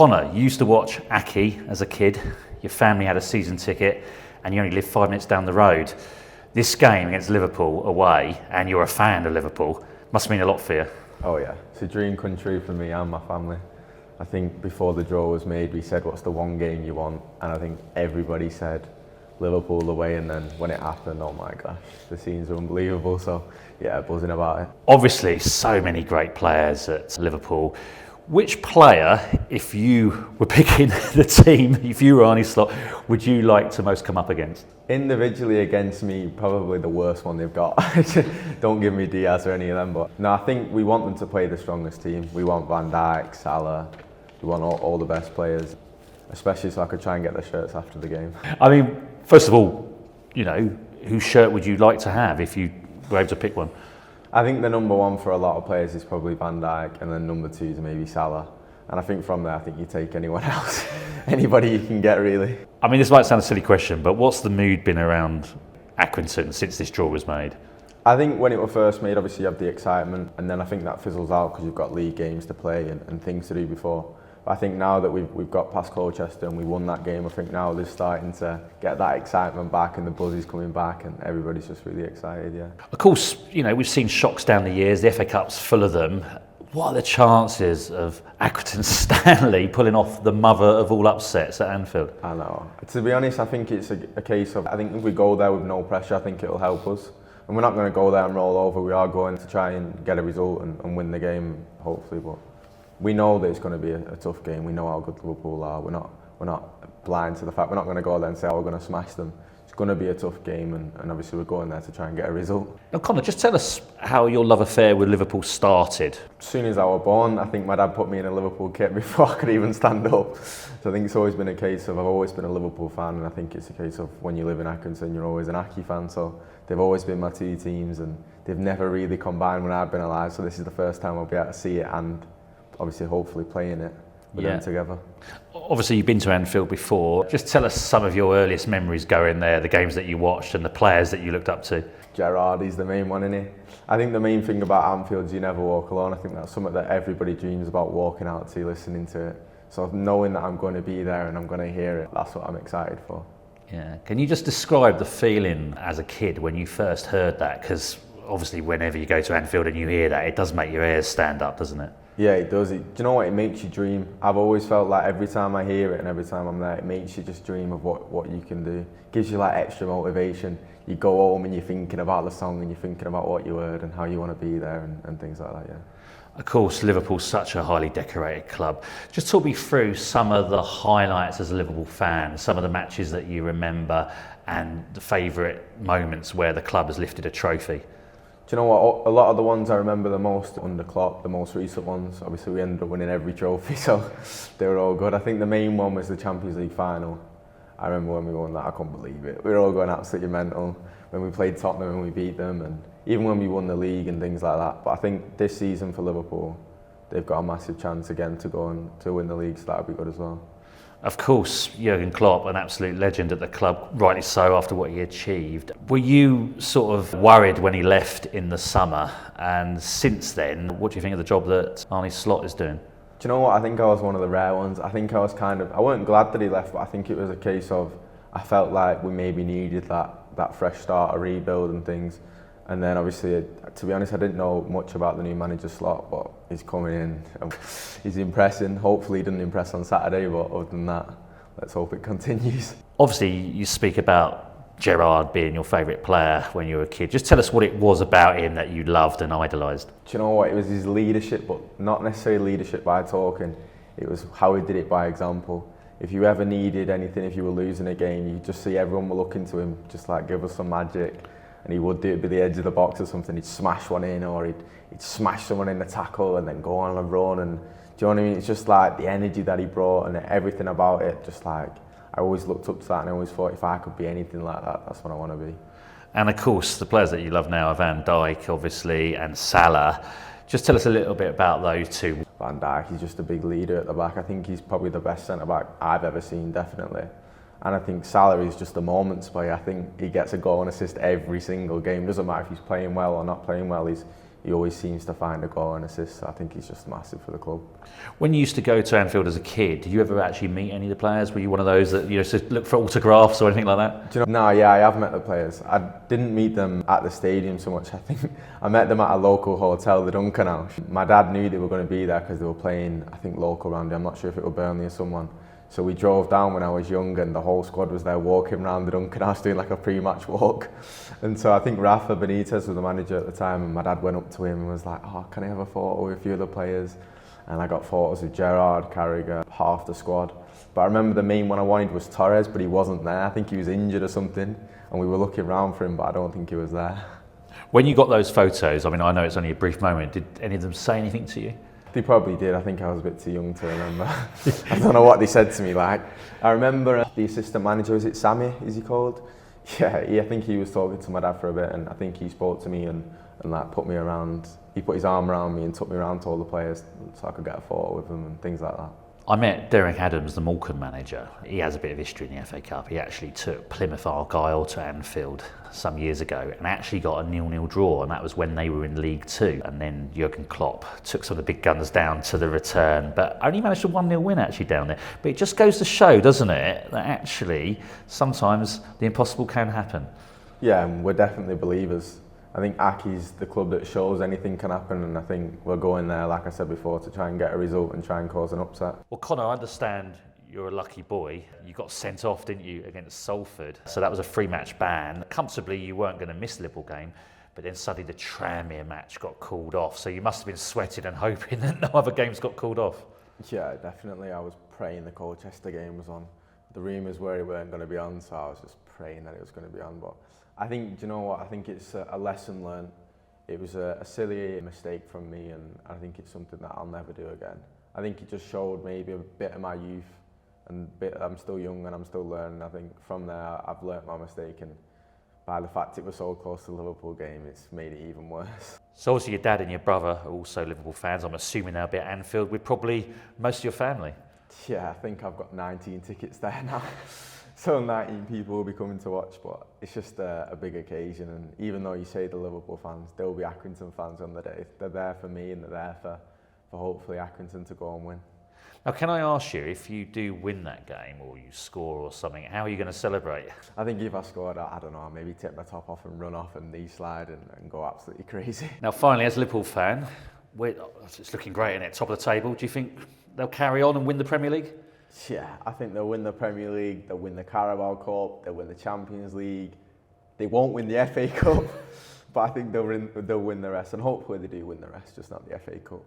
Connor, you used to watch Aki as a kid. Your family had a season ticket and you only lived 5 minutes down the road. This game against Liverpool away, and you're a fan of Liverpool, must mean a lot for you. Oh yeah, it's a dream come true for me and my family. I think before the draw was made, we said, what's the one game you want? And I think everybody said Liverpool away, and then when it happened, oh my gosh, the scenes are unbelievable. So yeah, buzzing about it. Obviously, so many great players at Liverpool. Which player, if you were picking the team, if you were Arne Slot, would you like to most come up against? Individually against me, probably the worst one they've got. Don't give me Diaz or any of them, but no, I think we want them to play the strongest team. We want Van Dijk, Salah, we want all the best players, especially so I could try and get their shirts after the game. I mean, first of all, you know, whose shirt would you like to have if you were able to pick one? I think the number one for a lot of players is probably Van Dijk, and then number two is maybe Salah. And I think from there, I think you take anyone else, anybody you can get really. I mean, this might sound a silly question, but what's the mood been around Accrington since this draw was made? I think when it was first made, obviously you have the excitement, and then I think that fizzles out because you've got league games to play and things to do before. But I think now that we've got past Colchester and we won that game, I think now they're starting to get that excitement back and the buzz is coming back and everybody's just really excited, yeah. Of course, you know, we've seen shocks down the years, the FA Cup's full of them. What are the chances of Accrington Stanley pulling off the mother of all upsets at Anfield? I know. To be honest, I think it's a case of, I think if we go there with no pressure, I think it'll help us. And we're not going to go there and roll over, we are going to try and get a result and win the game, hopefully. But we know that it's going to be a tough game. We know how good Liverpool are. We're not blind to the fact. We're not going to go there and say, oh, we're going to smash them. It's going to be a tough game, and obviously we're going there to try and get a result. Now, Connor, just tell us how your love affair with Liverpool started. As soon as I was born, I think my dad put me in a Liverpool kit before I could even stand up. So I think it's always been a case of, I've always been a Liverpool fan, and I think it's a case of when you live in Accrington, you're always an Aki fan. So they've always been my two teams, and they've never really combined when I've been alive. So this is the first time I'll be able to see it and obviously hopefully playing it with them together. Obviously you've been to Anfield before. Just tell us some of your earliest memories going there, the games that you watched and the players that you looked up to. Gerrard, he's the main one, isn't he? I think the main thing about Anfield is you never walk alone. I think that's something that everybody dreams about, walking out to, listening to it. So knowing that I'm going to be there and I'm going to hear it, that's what I'm excited for. Yeah. Can you just describe the feeling as a kid when you first heard that? Because obviously whenever you go to Anfield and you hear that, it does make your hairs stand up, doesn't it? Yeah, it does. Do you know what? It makes you dream. I've always felt like every time I hear it and every time I'm there, it makes you just dream of what you can do. It gives you like extra motivation. You go home and you're thinking about the song and you're thinking about what you heard and how you want to be there and things like that, yeah. Of course, Liverpool's such a highly decorated club. Just talk me through some of the highlights as a Liverpool fan, some of the matches that you remember and the favourite moments where the club has lifted a trophy. Do you know what? A lot of the ones I remember the most under Klopp, the most recent ones, obviously we ended up winning every trophy, so they were all good. I think the main one was the Champions League final. I remember when we won that, I couldn't believe it. We were all going absolutely mental when we played Tottenham and we beat them, and even when we won the league and things like that. But I think this season for Liverpool, they've got a massive chance again to go and to win the league, so that'll be good as well. Of course, Jurgen Klopp, an absolute legend at the club, rightly so after what he achieved. Were you sort of worried when he left in the summer? And since then, what do you think of the job that Arne Slot is doing? Do you know what? I think I was one of the rare ones. I think I was I weren't glad that he left, but I think it was a case of, I felt like we maybe needed that fresh start, a rebuild and things. And then obviously, to be honest, I didn't know much about the new manager Slot, but he's coming in, he's impressing. Hopefully he doesn't impress on Saturday, but other than that, let's hope it continues. Obviously, you speak about Gerrard being your favourite player when you were a kid. Just tell us what it was about him that you loved and idolised. Do you know what? It was his leadership, but not necessarily leadership by talking. It was how he did it by example. If you ever needed anything, if you were losing a game, you just see everyone were looking to him, just like, give us some magic. And he would do it by the edge of the box or something. He'd smash one in, or he'd smash someone in the tackle and then go on a run. And do you know what I mean? It's just like the energy that he brought and everything about it. Just like, I always looked up to that, and I always thought if I could be anything like that, that's what I want to be. And of course, the players that you love now are Van Dijk, obviously, and Salah. Just tell us a little bit about those two. Van Dijk, he's just a big leader at the back. I think he's probably the best centre-back I've ever seen, definitely. And I think Salah is just a moments player. I think he gets a goal and assist every single game. Doesn't matter if he's playing well or not playing well. He's he always seems to find a goal and assist. So I think he's just massive for the club. When you used to go to Anfield as a kid, did you ever actually meet any of the players? Were you one of those that used to look for autographs or anything like that? Do you know, no, yeah, I have met the players. I didn't meet them at the stadium so much. I think I met them at a local hotel, the Duncan House. My dad knew they were going to be there because they were playing, I think, local around here. I'm not sure if it was Burnley or someone. So we drove down when I was young and the whole squad was there walking around the Duncan House doing like a pre-match walk. And so I think Rafa Benitez was the manager at the time, and my dad went up to him and was like, "Oh, can I have a photo with a few of the players?" And I got photos with Gerrard, Carragher, half the squad. But I remember the main one I wanted was Torres, but he wasn't there. I think he was injured or something, and we were looking around for him, but I don't think he was there. When you got those photos, I mean, I know it's only a brief moment, did any of them say anything to you? They probably did. I think I was a bit too young to remember. I don't know what they said to me. Like, I remember the assistant manager, is it Sammy, is he called? Yeah, I think he was talking to my dad for a bit, and I think he spoke to me and like put me around. He put his arm around me and took me around to all the players so I could get a photo with them and things like that. I met Derek Adams, the Morecambe manager. He has a bit of history in the FA Cup. He actually took Plymouth Argyle to Anfield some years ago and actually got a 0-0 draw, and that was when they were in League Two. And then Jurgen Klopp took some of the big guns down to the return, but only managed a 1-0 win actually down there. But it just goes to show, doesn't it, that actually sometimes the impossible can happen. Yeah, and we're definitely believers. I think Aki's the club that shows anything can happen, and I think we're going there, like I said before, to try and get a result and try and cause an upset. Well, Connor, I understand you're a lucky boy. You got sent off, didn't you, against Salford? So that was a 3-match ban. Comfortably, you weren't going to miss the Liverpool game, but then suddenly the Tranmere match got called off. So you must have been sweating and hoping that no other games got called off. Yeah, definitely. I was praying the Colchester game was on. The rumours were it weren't going to be on, so I was just praying that it was going to be on. But I think, do you know what? I think it's a lesson learned. It was a silly mistake from me, and I think it's something that I'll never do again. I think it just showed maybe a bit of my youth, and I'm still young and I'm still learning. I think from there I've learnt my mistake, and by the fact it was so close to the Liverpool game, it's made it even worse. So obviously your dad and your brother are also Liverpool fans. I'm assuming they'll be at Anfield with probably most of your family. Yeah, I think I've got 19 tickets there now. So 19 people will be coming to watch, but it's just a big occasion, and even though you say the Liverpool fans, there will be Accrington fans on the day. They're there for me, and they're there for hopefully Accrington to go and win. Now, can I ask you, if you do win that game or you score or something, how are you going to celebrate? I think if I scored, I don't know, maybe take my top off and run off and knee slide and go absolutely crazy. Now, finally, as a Liverpool fan, it's looking great, isn't it? Top of the table. Do you think they'll carry on and win the Premier League? Yeah, I think they'll win the Premier League, they'll win the Carabao Cup, they'll win the Champions League. They won't win the FA Cup, but I think they'll win the rest, and hopefully they do win the rest, just not the FA Cup.